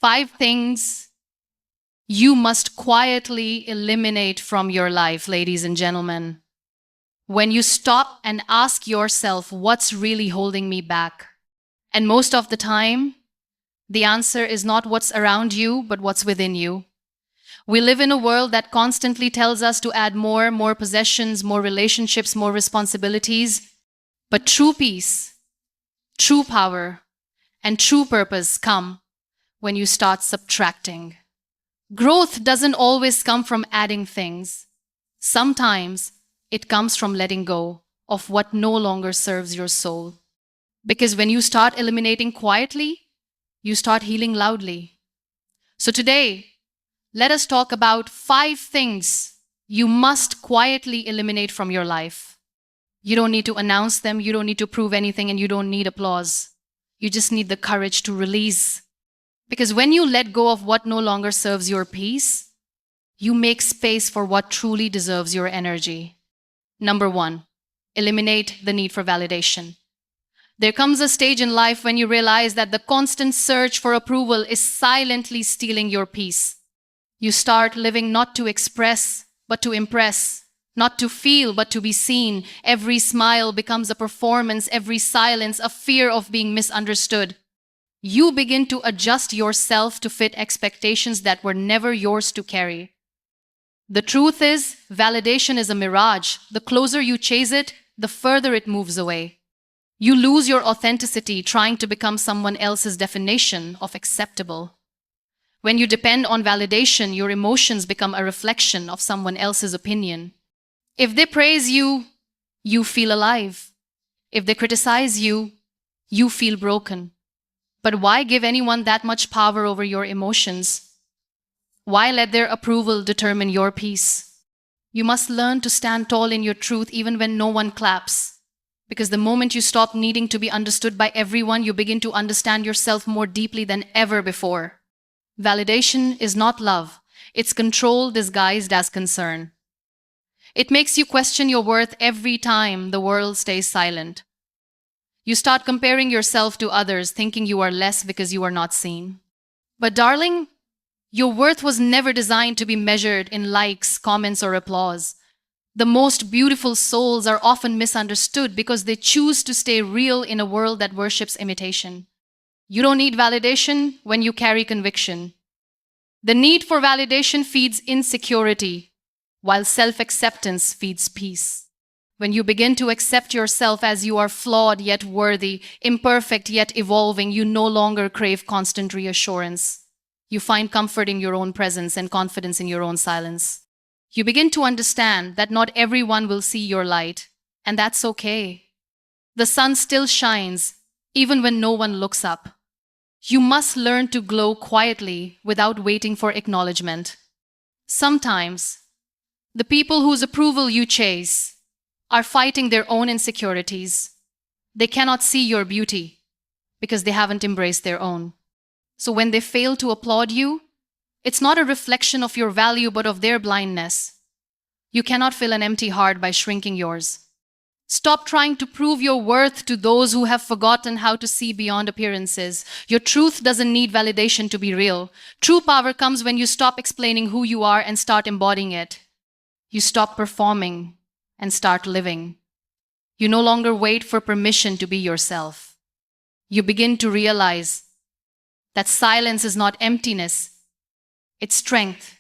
5 things you must quietly eliminate from your life, ladies and gentlemen. When you stop and ask yourself, what's really holding me back? And most of the time, the answer is not what's around you, but what's within you. We live in a world that constantly tells us to add more possessions, more relationships, more responsibilities. But true peace, true power, and true purpose come when you start subtracting. Growth doesn't always come from adding things. Sometimes it comes from letting go of what no longer serves your soul. Because when you start eliminating quietly, you start healing loudly. So today, let us talk about 5 things you must quietly eliminate from your life. You don't need to announce them, you don't need to prove anything, and you don't need applause. You just need the courage to release. Because when you let go of what no longer serves your peace, you make space for what truly deserves your energy. Number 1, eliminate the need for validation. There comes a stage in life when you realize that the constant search for approval is silently stealing your peace. You start living not to express, but to impress. Not to feel, but to be seen. Every smile becomes a performance, every silence a fear of being misunderstood. You begin to adjust yourself to fit expectations that were never yours to carry. The truth is, validation is a mirage. The closer you chase it, the further it moves away. You lose your authenticity trying to become someone else's definition of acceptable. When you depend on validation, your emotions become a reflection of someone else's opinion. If they praise you, you feel alive. If they criticize you, you feel broken. But why give anyone that much power over your emotions? Why let their approval determine your peace? You must learn to stand tall in your truth even when no one claps. Because the moment you stop needing to be understood by everyone, you begin to understand yourself more deeply than ever before. Validation is not love. It's control disguised as concern. It makes you question your worth every time the world stays silent. You start comparing yourself to others, thinking you are less because you are not seen. But darling, your worth was never designed to be measured in likes, comments, or applause. The most beautiful souls are often misunderstood because they choose to stay real in a world that worships imitation. You don't need validation when you carry conviction. The need for validation feeds insecurity, while self-acceptance feeds peace. When you begin to accept yourself as you are flawed yet worthy, imperfect yet evolving, you no longer crave constant reassurance. You find comfort in your own presence and confidence in your own silence. You begin to understand that not everyone will see your light, and that's okay. The sun still shines, even when no one looks up. You must learn to glow quietly without waiting for acknowledgement. Sometimes, the people whose approval you chase are fighting their own insecurities. They cannot see your beauty because they haven't embraced their own. So when they fail to applaud you, it's not a reflection of your value but of their blindness. You cannot fill an empty heart by shrinking yours. Stop trying to prove your worth to those who have forgotten how to see beyond appearances. Your truth doesn't need validation to be real. True power comes when you stop explaining who you are and start embodying it. You stop performing and start living. You no longer wait for permission to be yourself. You begin to realize that silence is not emptiness, it's strength.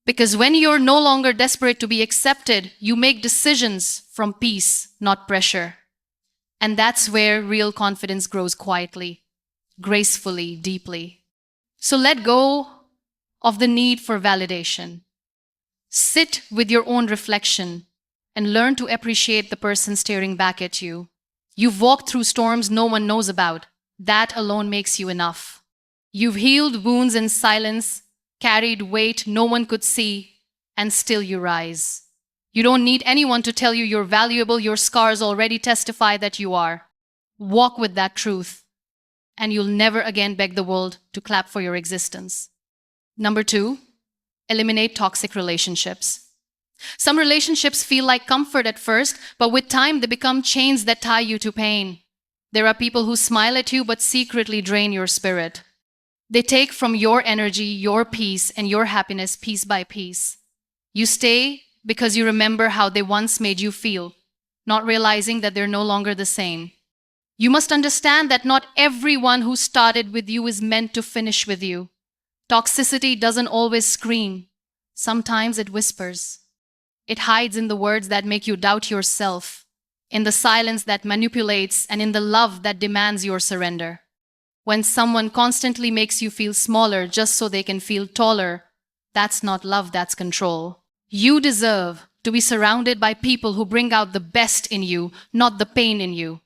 Because when you're no longer desperate to be accepted, you make decisions from peace, not pressure. And that's where real confidence grows quietly, gracefully, deeply. So let go of the need for validation. Sit with your own reflection and learn to appreciate the person staring back at you. You've walked through storms no one knows about. That alone makes you enough. You've healed wounds in silence, carried weight no one could see, and still you rise. You don't need anyone to tell you you're valuable. Your scars already testify that you are. Walk with that truth, and you'll never again beg the world to clap for your existence. Number 2, eliminate toxic relationships. Some relationships feel like comfort at first, but with time they become chains that tie you to pain. There are people who smile at you but secretly drain your spirit. They take from your energy, your peace, and your happiness piece by piece. You stay because you remember how they once made you feel, not realizing that they're no longer the same. You must understand that not everyone who started with you is meant to finish with you. Toxicity doesn't always scream. Sometimes it whispers. It hides in the words that make you doubt yourself, in the silence that manipulates, and in the love that demands your surrender. When someone constantly makes you feel smaller just so they can feel taller, that's not love, that's control. You deserve to be surrounded by people who bring out the best in you, not the pain in you.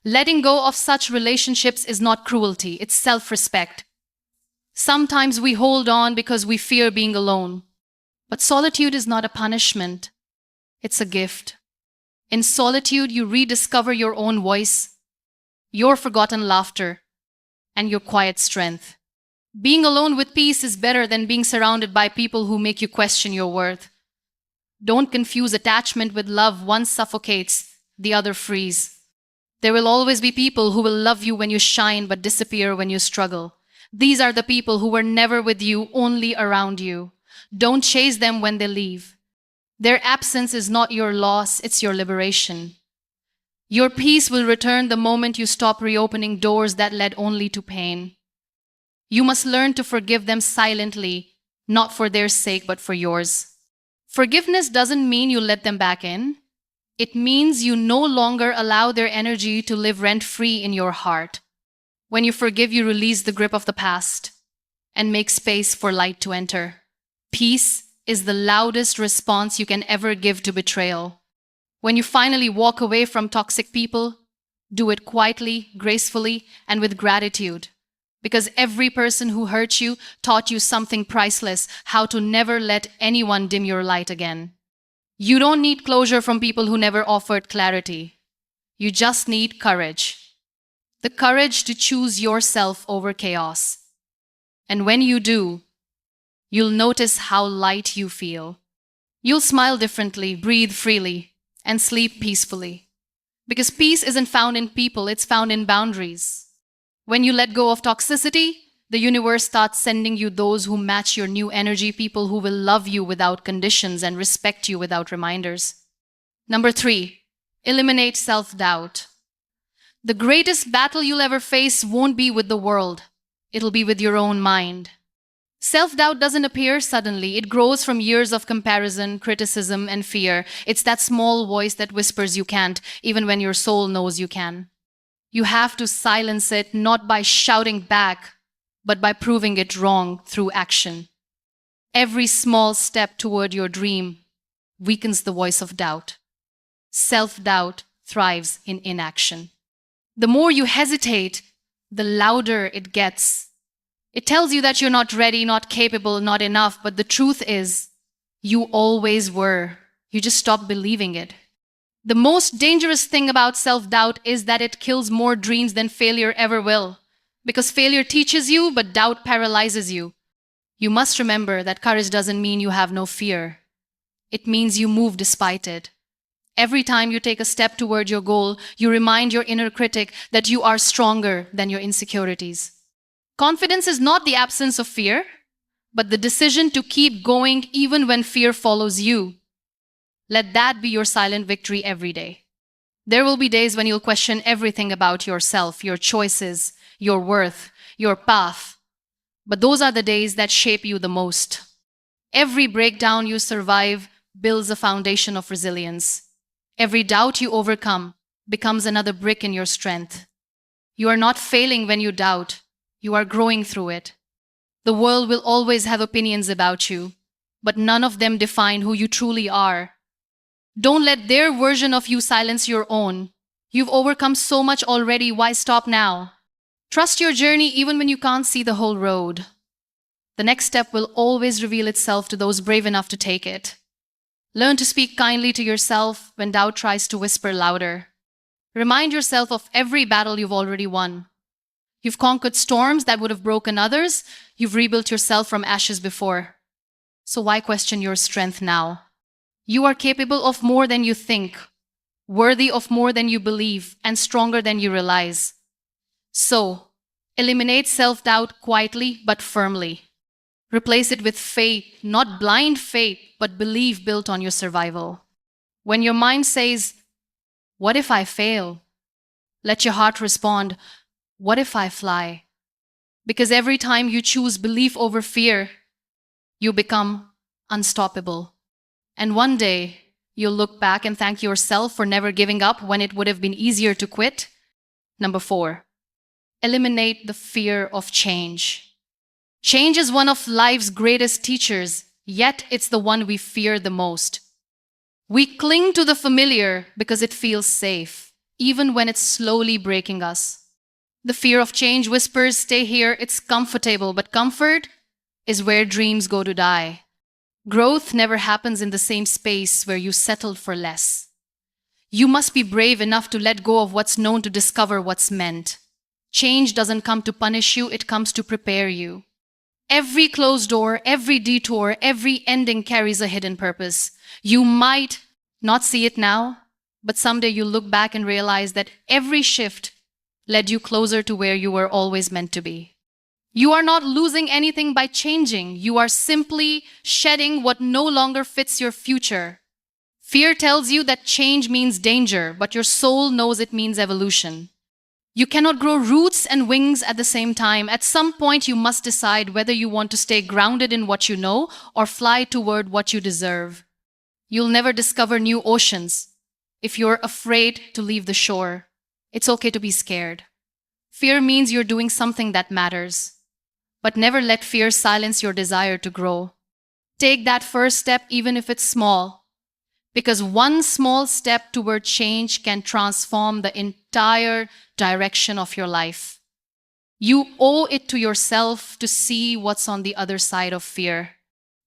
Letting go of such relationships is not cruelty, it's self-respect. Sometimes we hold on because we fear being alone. But solitude is not a punishment, it's a gift. In solitude, you rediscover your own voice, your forgotten laughter, and your quiet strength. Being alone with peace is better than being surrounded by people who make you question your worth. Don't confuse attachment with love. One suffocates, the other frees. There will always be people who will love you when you shine but disappear when you struggle. These are the people who were never with you, only around you. Don't chase them when they leave. Their absence is not your loss, it's your liberation. Your peace will return the moment you stop reopening doors that led only to pain. You must learn to forgive them silently, not for their sake but for yours. Forgiveness doesn't mean you let them back in. It means you no longer allow their energy to live rent-free in your heart. When you forgive, you release the grip of the past and make space for light to enter. Peace is the loudest response you can ever give to betrayal. When you finally walk away from toxic people, do it quietly, gracefully, and with gratitude. Because every person who hurt you taught you something priceless, how to never let anyone dim your light again. You don't need closure from people who never offered clarity. You just need courage. The courage to choose yourself over chaos. And when you do, you'll notice how light you feel. You'll smile differently, breathe freely, and sleep peacefully. Because peace isn't found in people, it's found in boundaries. When you let go of toxicity, the universe starts sending you those who match your new energy, people who will love you without conditions and respect you without reminders. Number 3, eliminate self-doubt. The greatest battle you'll ever face won't be with the world. It'll be with your own mind. Self-doubt doesn't appear suddenly. It grows from years of comparison, criticism, and fear. It's that small voice that whispers you can't, even when your soul knows you can. You have to silence it, not by shouting back, but by proving it wrong through action. Every small step toward your dream weakens the voice of doubt. Self-doubt thrives in inaction. The more you hesitate, the louder it gets. It tells you that you're not ready, not capable, not enough, but the truth is, you always were. You just stopped believing it. The most dangerous thing about self-doubt is that it kills more dreams than failure ever will. Because failure teaches you, but doubt paralyzes you. You must remember that courage doesn't mean you have no fear. It means you move despite it. Every time you take a step toward your goal, you remind your inner critic that you are stronger than your insecurities. Confidence is not the absence of fear, but the decision to keep going even when fear follows you. Let that be your silent victory every day. There will be days when you'll question everything about yourself, your choices, your worth, your path. But those are the days that shape you the most. Every breakdown you survive builds a foundation of resilience. Every doubt you overcome becomes another brick in your strength. You are not failing when you doubt. You are growing through it. The world will always have opinions about you, but none of them define who you truly are. Don't let their version of you silence your own. You've overcome so much already, why stop now? Trust your journey even when you can't see the whole road. The next step will always reveal itself to those brave enough to take it. Learn to speak kindly to yourself when doubt tries to whisper louder. Remind yourself of every battle you've already won. You've conquered storms that would have broken others. You've rebuilt yourself from ashes before. So why question your strength now? You are capable of more than you think, worthy of more than you believe, and stronger than you realize. So, Eliminate self-doubt quietly but firmly. Replace it with faith, not blind faith, but belief built on your survival. When your mind says, "What if I fail?" let your heart respond, "What if I fly?" Because every time you choose belief over fear, you become unstoppable. And one day, you'll look back and thank yourself for never giving up when it would have been easier to quit. Number 4, eliminate the fear of change. Change is one of life's greatest teachers, yet it's the one we fear the most. We cling to the familiar because it feels safe, even when it's slowly breaking us. The fear of change whispers, "Stay here, it's comfortable," but comfort is where dreams go to die. Growth never happens in the same space where you settled for less. You must be brave enough to let go of what's known to discover what's meant. Change doesn't come to punish you, it comes to prepare you. Every closed door, every detour, every ending carries a hidden purpose. You might not see it now, but someday you'll look back and realize that every shift led you closer to where you were always meant to be. You are not losing anything by changing. You are simply shedding what no longer fits your future. Fear tells you that change means danger, but your soul knows it means evolution. You cannot grow roots and wings at the same time. At some point, you must decide whether you want to stay grounded in what you know or fly toward what you deserve. You'll never discover new oceans if you're afraid to leave the shore. It's okay to be scared. Fear means you're doing something that matters. But never let fear silence your desire to grow. Take that first step, even if it's small. Because one small step toward change can transform the entire direction of your life. You owe it to yourself to see what's on the other side of fear.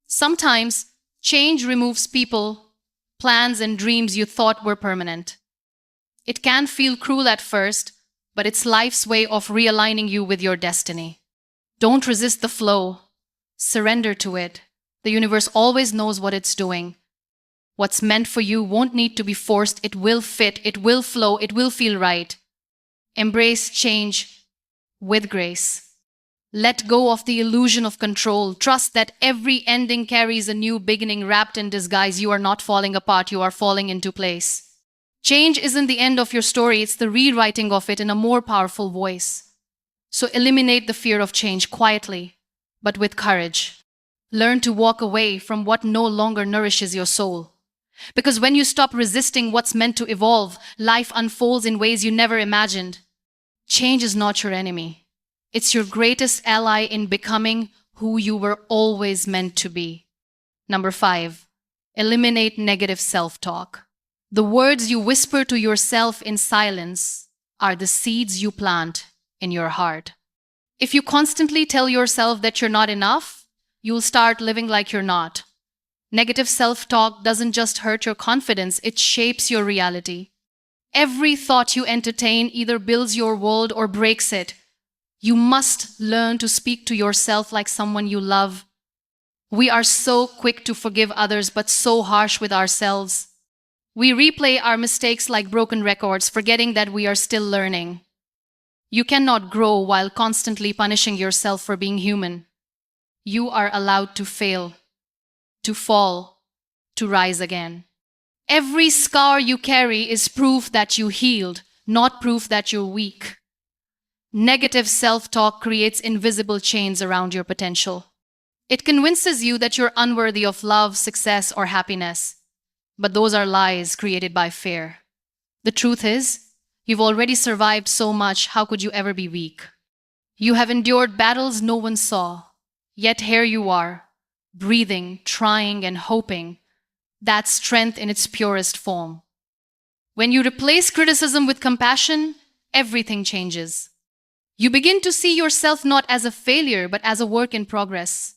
Sometimes, change removes people, plans, and dreams you thought were permanent. It can feel cruel at first, but it's life's way of realigning you with your destiny. Don't resist the flow. Surrender to it. The universe always knows what it's doing. What's meant for you won't need to be forced. It will fit, it will flow, it will feel right. Embrace change with grace. Let go of the illusion of control. Trust that every ending carries a new beginning wrapped in disguise. You are not falling apart, you are falling into place. Change isn't the end of your story, it's the rewriting of it in a more powerful voice. So eliminate the fear of change quietly, but with courage. Learn to walk away from what no longer nourishes your soul. Because when you stop resisting what's meant to evolve, life unfolds in ways you never imagined. Change is not your enemy. It's your greatest ally in becoming who you were always meant to be. Number 5, eliminate negative self-talk. The words you whisper to yourself in silence are the seeds you plant in your heart. If you constantly tell yourself that you're not enough, you'll start living like you're not. Negative self-talk doesn't just hurt your confidence, it shapes your reality. Every thought you entertain either builds your world or breaks it. You must learn to speak to yourself like someone you love. We are so quick to forgive others, but so harsh with ourselves. We replay our mistakes like broken records, forgetting that we are still learning. You cannot grow while constantly punishing yourself for being human. You are allowed to fail, to fall, to rise again. Every scar you carry is proof that you healed, not proof that you're weak. Negative self-talk creates invisible chains around your potential. It convinces you that you're unworthy of love, success, or happiness. But those are lies created by fear. The truth is, you've already survived so much, how could you ever be weak? You have endured battles no one saw, yet here you are, breathing, trying, and hoping. That's strength in its purest form. When you replace criticism with compassion, everything changes. You begin to see yourself not as a failure, but as a work in progress.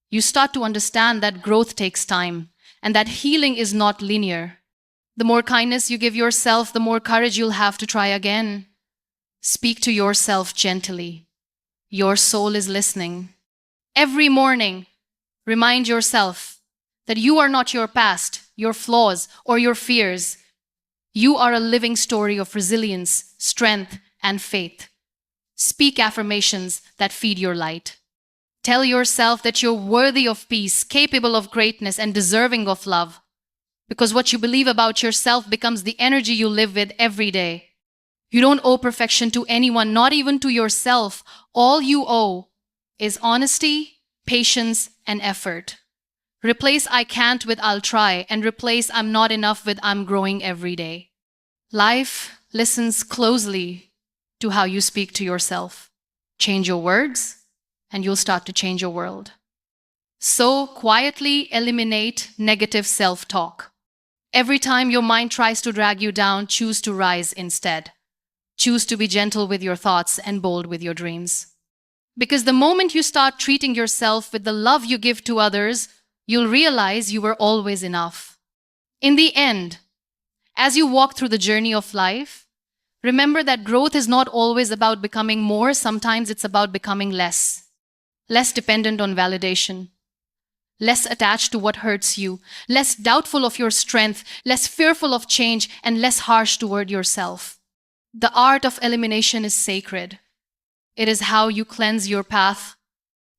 You start to understand that growth takes time, and that healing is not linear. The more kindness you give yourself, the more courage you'll have to try again. Speak to yourself gently. Your soul is listening. Every morning, remind yourself that you are not your past, your flaws, or your fears. You are a living story of resilience, strength, and faith. Speak affirmations that feed your light. Tell yourself that you're worthy of peace, capable of greatness, and deserving of love. Because what you believe about yourself becomes the energy you live with every day. You don't owe perfection to anyone, not even to yourself. All you owe is honesty, patience, and effort. Replace I can't with I'll try, and replace I'm not enough with I'm growing every day. Life listens closely to how you speak to yourself. Change your words, and you'll start to change your world. So quietly eliminate negative self-talk. Every time your mind tries to drag you down, choose to rise instead. Choose to be gentle with your thoughts and bold with your dreams. Because the moment you start treating yourself with the love you give to others, you'll realize you were always enough. In the end, as you walk through the journey of life, remember that growth is not always about becoming more, sometimes it's about becoming less. Less dependent on validation, less attached to what hurts you, less doubtful of your strength, less fearful of change, and less harsh toward yourself. The art of elimination is sacred. It is how you cleanse your path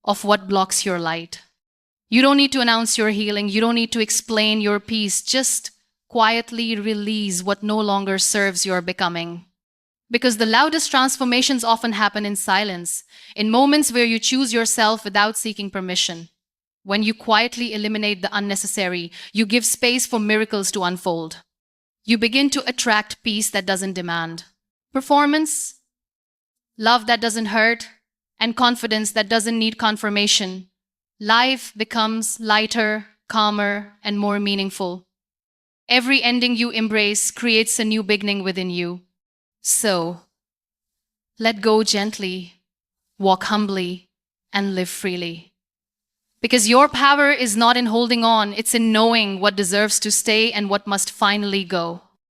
of what blocks your light. You don't need to announce your healing. You don't need to explain your peace. Just quietly release what no longer serves your becoming. Because the loudest transformations often happen in silence, in moments where you choose yourself without seeking permission. When you quietly eliminate the unnecessary, you give space for miracles to unfold. You begin to attract peace that doesn't demand performance, love that doesn't hurt, and confidence that doesn't need confirmation. Life becomes lighter, calmer, and more meaningful. Every ending you embrace creates a new beginning within you. So, let go gently, walk humbly, and live freely. Because your power is not in holding on, it's in knowing what deserves to stay and what must finally go.